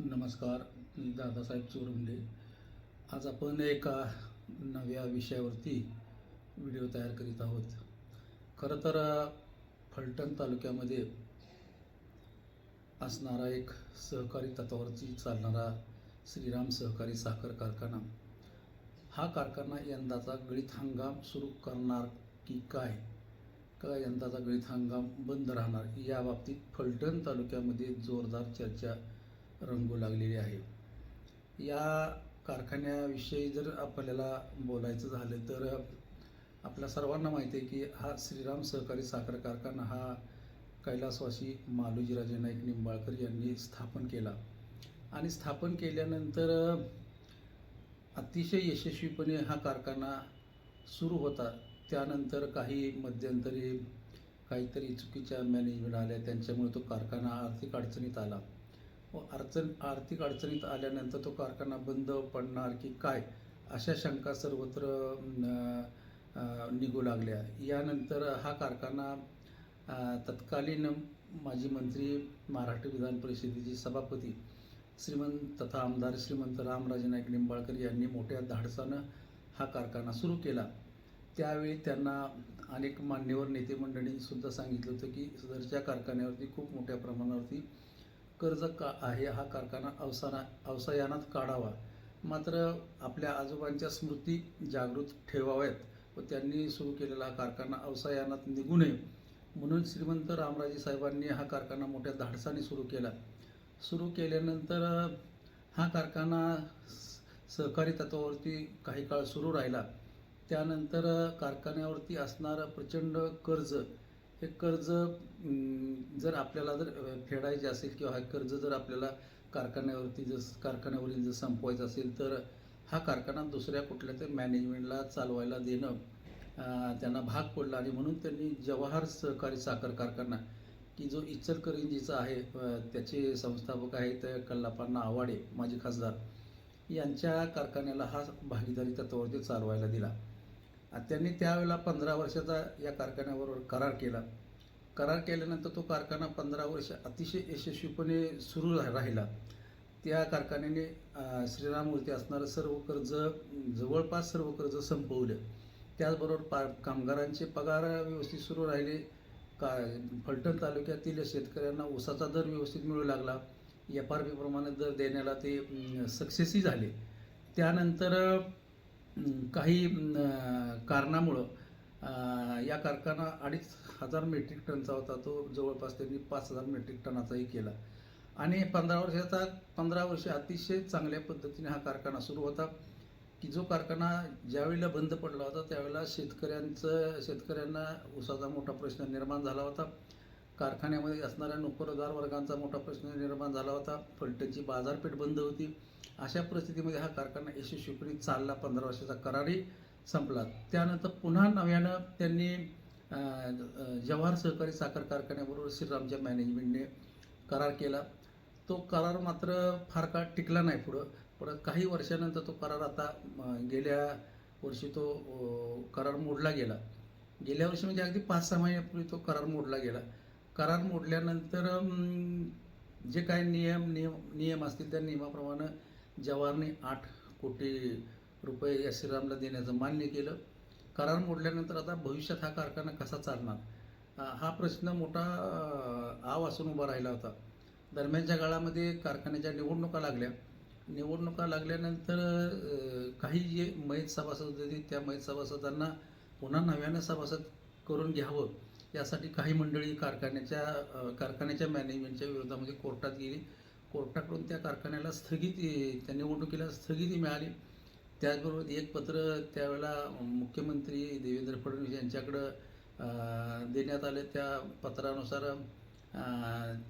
नमस्कार, मी दादासाहेब चोरुंडे. आज आपण एका नव्या विषयावरती व्हिडिओ तयार करीत आहोत. खरं तर फलटण तालुक्यामध्ये असणारा एक सहकारी तत्त्वावरती चालणारा श्रीराम सहकारी साखर कारखाना, हा कारखाना यंदाचा गळीत हंगाम सुरू करणार की काय, का यंदाचा गळीत हंगाम बंद राहणार, याबाबतीत फलटण तालुक्यामध्ये जोरदार चर्चा रंगू लागलेली आहे. या कारखान्याविषयी जर आपल्याला बोलायचं झालं तर आपल्या सर्वांना माहिती आहे की हा श्रीराम सहकारी साखर कारखाना हा कैलासवासी मालोजीराजे नाईक निंबाळकर यांनी स्थापन केला आणि स्थापन केल्यानंतर अतिशय यशस्वीपणे हा कारखाना सुरू होता. त्यानंतर काही मध्यंतरी काहीतरी चुकीच्या मॅनेजमेंट आल्या, त्यांच्यामुळे तो कारखाना आर्थिक अडचणीत आला व आर्थिक अडचणीत आल्यानंतर तो कारखाना बंद पडणार की काय, अशा शंका सर्वत्र निघू लागल्या. यानंतर हा कारखाना तत्कालीन माजी मंत्री, महाराष्ट्र विधान परिषदेचे सभापती श्रीमंत तथा आमदार श्रीमंत रामराजे नाईक निंबाळकर यांनी मोठ्या धाडसानं हा कारखाना सुरू केला. त्यावेळी त्यांना अनेक मान्यवर नेते मंडळींनीसुद्धा सांगितलं होतं की सदरच्या कारखान्यावरती खूप मोठ्या प्रमाणावरती कर्ज आहे, हा कारखाना अवसायानात काढावा. मात्र आपल्या आजोबांच्या स्मृती जागृत ठेवाव्यात व त्यांनी सुरू केलेला हा कारखाना अवसायानात निघू नये म्हणून श्रीमंत रामराजे साहेबांनी हा कारखाना मोठ्या धाडसाने सुरू केला. सुरू केल्यानंतर हा कारखाना सहकारी तत्त्वावरती काही काळ सुरू राहिला. त्यानंतर कारखान्यावरती असणारं प्रचंड कर्ज, हे कर्ज जर आपल्याला फेडायचे असेल किंवा हे कर्ज जर आपल्याला कारखान्यावरील जर संपवायचं असेल तर हा कारखाना दुसऱ्या कुठल्या तरी मॅनेजमेंटला चालवायला देणं त्यांना भाग पडलं आणि म्हणून त्यांनी जवाहर सहकारी साखर कारखाना, की जो इचलकरंजीचा आहे, त्याचे संस्थापक आहेत कल्लापण्णा आवाडे माजी खासदार, यांच्या कारखान्याला हा भागीदारी तत्त्वावरती चालवायला दिला. त्यांनी त्यावेळेला 15 वर्षाचा या कारखान्याबरोबर करार केला. करार केल्यानंतर तो कारखाना 15 वर्ष अतिशय यशस्वीपणे सुरू राहिला. त्या कारखान्याने श्रीरामवरती असणारं सर्व कर्ज, जवळपास सर्व कर्ज संपवलं. त्याचबरोबर कामगारांचे पगार व्यवस्थित सुरू राहिले. फलटण तालुक्यातील शेतकऱ्यांना ऊसाचा दर व्यवस्थित मिळू लागला. FRP प्रमाणे दर देण्याला ते सक्सेसही झाले. त्यानंतर काही कारणामुळं या कारखाना 2500 मेट्रिक टनचा होता, तो जवळपास त्यांनी 5000 मेट्रिक टनाचाही केला आणि 15 वर्ष अतिशय चांगल्या पद्धतीने हा कारखाना सुरू होता. की जो कारखाना ज्यावेळेला बंद पडला होता त्यावेळेला शेतकऱ्यांना ऊसाचा मोठा प्रश्न निर्माण झाला होता. कारखान्यामध्ये असणाऱ्या नोकरदार वर्गांचा मोठा प्रश्न निर्माण झाला होता. फलटणची बाजारपेठ बंद होती. अशा परिस्थितीमध्ये हा कारखाना यशस्वीपणे चालला. 15 वर्षाचा करारही संपला. त्यानंतर पुन्हा नव्यानं त्यांनी जवाहर सहकारी साखर कारखान्याबरोबर श्रीरामच्या मॅनेजमेंटने करार केला. तो करार मात्र फार काळ टिकला नाही. परत काही वर्षानंतर तो करार आता गेल्या वर्षी तो करार मोडला गेला. गेल्या वर्षी म्हणजे अगदी 5-6 महिन्यापूर्वी तो करार मोडला गेला. करार मोडल्यानंतर जे काही नियम असतील त्या नियमाप्रमाणे जवाहरने 8 कोटी रुपये या श्रीरामला देण्याचं मान्य केलं. करार मोडल्यानंतर आता भविष्यात हा कारखाना कसा चालणार, हा प्रश्न मोठा आव असून उभा राहिला होता. दरम्यानच्या काळामध्ये कारखान्याच्या निवडणुका लागल्या. निवडणुका लागल्यानंतर काही जे मयत सभासद होते त्या मयत सभासदांना पुन्हा नव्यानं सभासद करून घ्यावं यासाठी काही मंडळी कारखान्याच्या मॅनेजमेंटच्या विरोधामध्ये कोर्टात गेली. कोर्टाकडून त्या कारखान्याला त्या निवडणुकीला स्थगिती मिळाली. त्याचबरोबर एक पत्र त्यावेळेला मुख्यमंत्री देवेंद्र फडणवीस यांच्याकडं देण्यात आले. त्या पत्रानुसार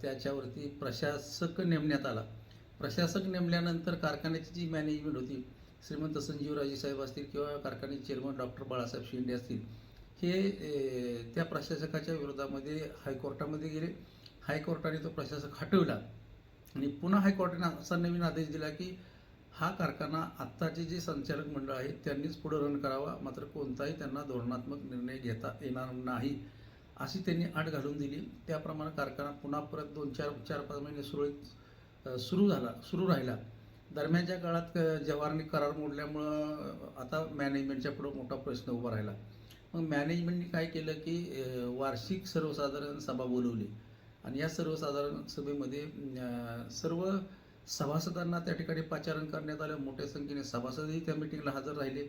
त्याच्यावरती प्रशासक नेमण्यात आला. प्रशासक नेमल्यानंतर कारखान्याची जी मॅनेजमेंट होती, श्रीमंत संजीवराजे साहेब असतील किंवा कारखान्याचे चेअरमन डॉक्टर बाळासाहेब शेंडे असतील, हे त्या प्रशासकाच्या विरोधामध्ये हायकोर्टामध्ये गेले. हायकोर्टाने तो प्रशासक हटवला आणि पुन्हा हायकोर्टाने असा नवीन आदेश दिला की हा कारखाना आत्ताचे जे संचालक मंडळ आहे त्यांनीच पुढे रन करावा, मात्र कोणताही त्यांना धोरणात्मक निर्णय घेता येणार नाही, अशी त्यांनी अट घालून दिली. त्याप्रमाणे कारखाना पुन्हा परत 4-5 महिने सुरळीत सुरू राहिला. दरम्यानच्या काळात जवाहरने करार मोडल्यामुळं आता मॅनेजमेंटच्या पुढं मोठा प्रश्न उभा राहिला. मग मॅनेजमेंटने काय केलं की वार्षिक सर्वसाधारण सभा बोलवली आणि या सर्वसाधारण सभेमध्ये सर्व सभासदांना त्या ठिकाणी पाचारण करण्यात आलं. मोठ्या संख्येने सभासदही त्या मिटिंगला हजर राहिले.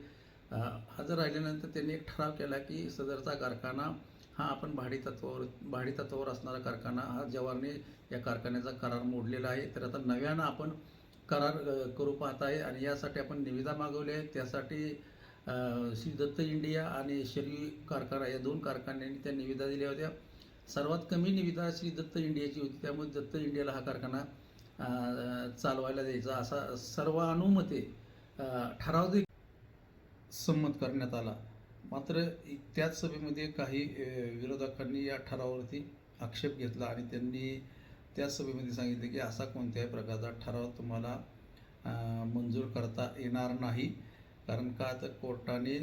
हजर राहिल्यानंतर त्यांनी एक ठराव केला की सदरचा कारखाना हा आपण भाडेतत्वावर असणारा कारखाना हा जवाहरने या कारखान्याचा करार मोडलेला आहे. तर आता नव्यानं आपण करार करू पाहत आहे आणि यासाठी आपण निविदा मागवली आहे. त्यासाठी श्री दत्त इंडिया आणि शरी कारखाना या 2 कारखान्यांनी त्या निविदा दिल्या होत्या. सर्वात कमी निविदा श्री दत्त इंडियाची होती. त्यामुळे दत्त इंडियाला हा कारखाना चालवायला द्यायचा असा सर्वानुमते ठराव देखील संमत करण्यात आला. मात्र त्याच सभेमध्ये काही विरोधकांनी या ठरावावरती आक्षेप घेतला आणि त्यांनी त्याच सभेमध्ये सांगितले की असा कोणत्याही प्रकारचा ठराव तुम्हाला मंजूर करता येणार नाही. कारण का तर कोर्टाने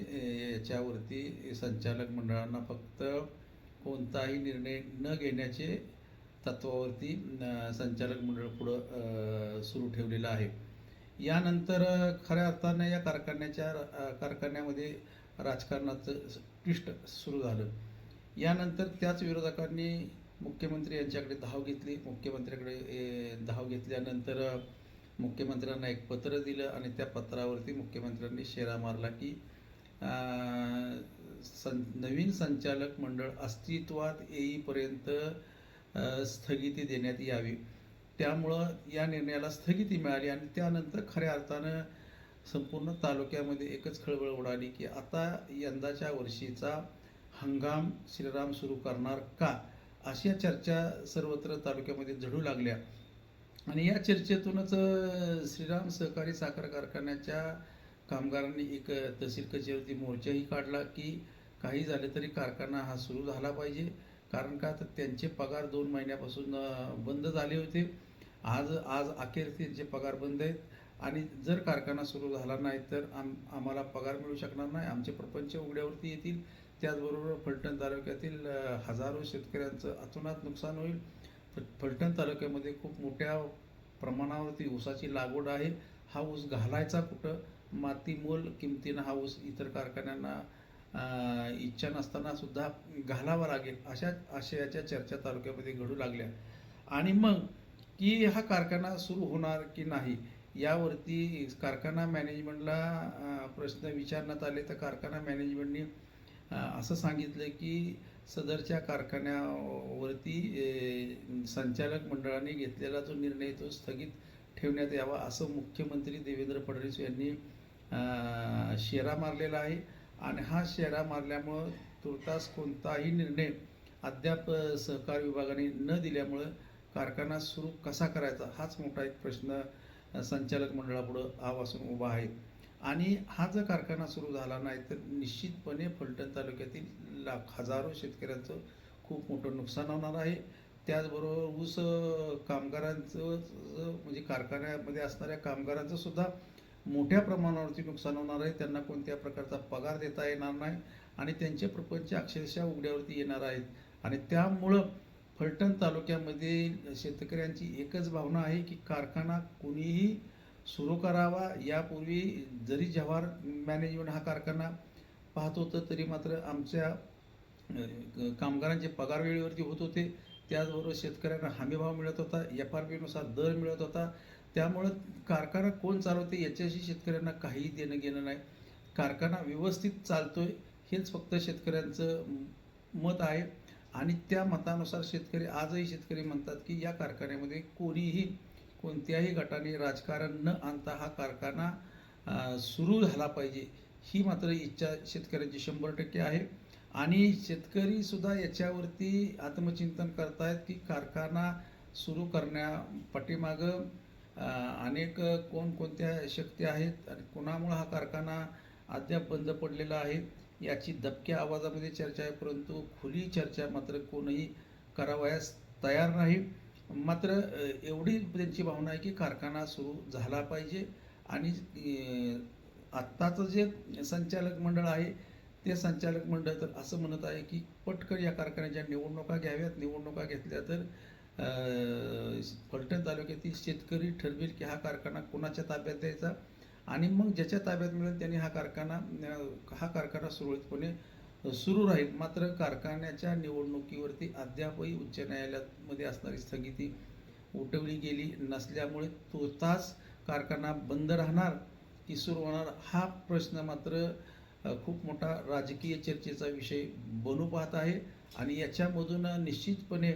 याच्यावरती संचालक मंडळांना फक्त कोणताही निर्णय न घेण्याचे तत्वावरती संचालक मंडळ पुढं सुरू ठेवलेलं आहे. यानंतर खऱ्या अर्थानं या कारखान्यामध्ये राजकारणाचं ट्विस्ट सुरू झालं. यानंतर त्याच विरोधकांनी मुख्यमंत्री यांच्याकडे धाव घेतली. मुख्यमंत्र्याकडे धाव घेतल्यानंतर मुख्यमंत्र्यांना एक पत्र दिलं आणि त्या पत्रावरती मुख्यमंत्र्यांनी शेरा मारला की नवीन संचालक मंडळ अस्तित्वात येईपर्यंत स्थगिती देण्यात यावी. त्यामुळं या निर्णयाला स्थगिती मिळाली आणि त्यानंतर खऱ्या अर्थानं संपूर्ण तालुक्यामध्ये एकच खळबळ उडाली की आता यंदाच्या वर्षीचा हंगाम श्रीराम सुरू करणार का, अशा चर्चा सर्वत्र तालुक्यामध्ये झडू लागल्या. आणि या चर्चेतूनच श्रीराम सहकारी साखर कारखान्याच्या कामगारांनी एक तहसील कचेरीवरती मोर्चाही काढला की काही झाले तरी कारखाना हा सुरू झाला पाहिजे. कारण का तर त्यांचे पगार 2 महिन्यापासून बंद झाले होते. आज अखेर त्यांचे पगार बंद आहेत आणि जर कारखाना सुरू झाला नाही तर आम्हाला पगार मिळू शकणार नाही. आमचे प्रपंच उघड्यावरती येतील. त्याचबरोबर फलटण तालुक्यातील हजारो शेतकऱ्यांचं अतोनात नुकसान होईल. फलटण तालुक्यामध्ये खूप मोठ्या प्रमाणावरती ऊसाची लागवड आहे. हा ऊस घालायचा कुठं, मातीमोल किमतीनं हा ऊस इतर कारखान्यांना इच्छा नसताना सुद्धा घालावा लागेल, अशा आशयाच्या चर्चा तालुक्यामध्ये घडू लागल्या. आणि मग की हा कारखाना सुरू होणार की नाही यावरती कारखाना मॅनेजमेंटला प्रश्न विचारण्यात आले. तर कारखाना मॅनेजमेंटने असं सांगितलं की सदरच्या कारखान्यावरती संचालक मंडळाने घेतलेला जो निर्णय तो स्थगित ठेवण्यात यावा असं मुख्यमंत्री देवेंद्र फडणवीस यांनी शेरा मारलेला आहे. आणि हा शेरा मारल्यामुळं तुर्तास कोणताही निर्णय अद्याप सहकार विभागाने न दिल्यामुळं कारखाना सुरू कसा करायचा हाच मोठा एक प्रश्न संचालक मंडळापुढं आवासून उभा आहे. आणि हा जर कारखाना सुरू झाला नाही तर निश्चितपणे फलटण तालुक्यातील हजारो शेतकऱ्यांचं खूप मोठं नुकसान होणार आहे. त्याचबरोबर ऊस कामगारांचं म्हणजे कारखान्यामध्ये असणाऱ्या कामगारांचं सुद्धा मोठ्या प्रमाणावरती नुकसान होणार आहे. त्यांना कोणत्या प्रकारचा पगार देता येणार नाही आणि त्यांचे प्रपंच अक्षरशः उघड्यावरती येणार आहेत. आणि त्यामुळं फलटण तालुक्यामध्ये शेतकऱ्यांची एकच भावना आहे की कारखाना कुणीही सुरू करावा. यापूर्वी जरी जवाहर मॅनेजमेंट हा कारखाना पाहत होतं तरी मात्र आमच्या कामगारांचे पगार वेळेवरती होत होते. त्याचबरोबर शेतकऱ्यांना हमीभाव मिळत होता, FRP नुसार दर मिळत होता. त्यामुळं कारखाना कोण चालवते याच्याशी शेतकऱ्यांना काहीही देणं घेणं नाही. कारखाना व्यवस्थित चालतोय हेच फक्त शेतकऱ्यांचं मत आहे. आणि त्या मतानुसार आजही शेतकरी म्हणतात की या कारखान्यामध्ये कोणत्याही गटाने राजकारण न आणता हा कारखाना सुरू झाला पाहिजे, ही मात्र इच्छा शेतकऱ्यांची 100% आहे. आणि शेतकरी सुद्धा याच्यावरती आत्मचिंतन करतायत की कारखाना सुरू पाठीमागं अनेक कोणकोणत्या शक्ती आहेत आणि कोणामुळे हा कारखाना अद्याप बंद पडलेला आहे याची दबक्या आवाजामध्ये चर्चा आहे. परंतु खुली चर्चा मात्र कोणीही करावयास तयार नाही. मात्र एवढी त्यांची भावना आहे की कारखाना सुरू झाला पाहिजे. आणि आत्ताचं जे संचालक मंडळ आहे ते संचालक मंडळ तर असं म्हणत आहे की पटकन या कारखान्याच्या निवडणुका घ्याव्यात. निवडणुका घेतल्या तर फलटण तालुक्यातील शेतकरी ठरवेल की हा कारखाना कोणाच्या ताब्यात द्यायचा आणि मग ज्याच्या ताब्यात मिळेल त्यांनी हा कारखाना सुरळीतपणे सुरू राहील. मात्र कारखान्याच्या निवडणुकीवरती अद्यापही उच्च न्यायालयामध्ये असणारी स्थगिती उठवली गेली नसल्यामुळे तूर्तास कारखाना बंद राहणार की सुरू होणार हा प्रश्न मात्र खूप मोठा राजकीय चर्चेचा विषय बनू पाहत आहे. आणि याच्यामधून निश्चितपणे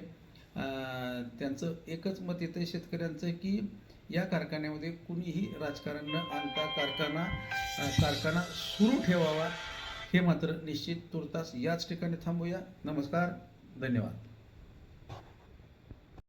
त्यांचं एकच मत येतं शेतकऱ्यांचं की या कारखान्यामध्ये कुणीही राजकारण न आणता कारखाना सुरू ठेवावा. हे मात्र निश्चित. तूर्तास याच ठिकाणी थांबूया. नमस्कार, धन्यवाद.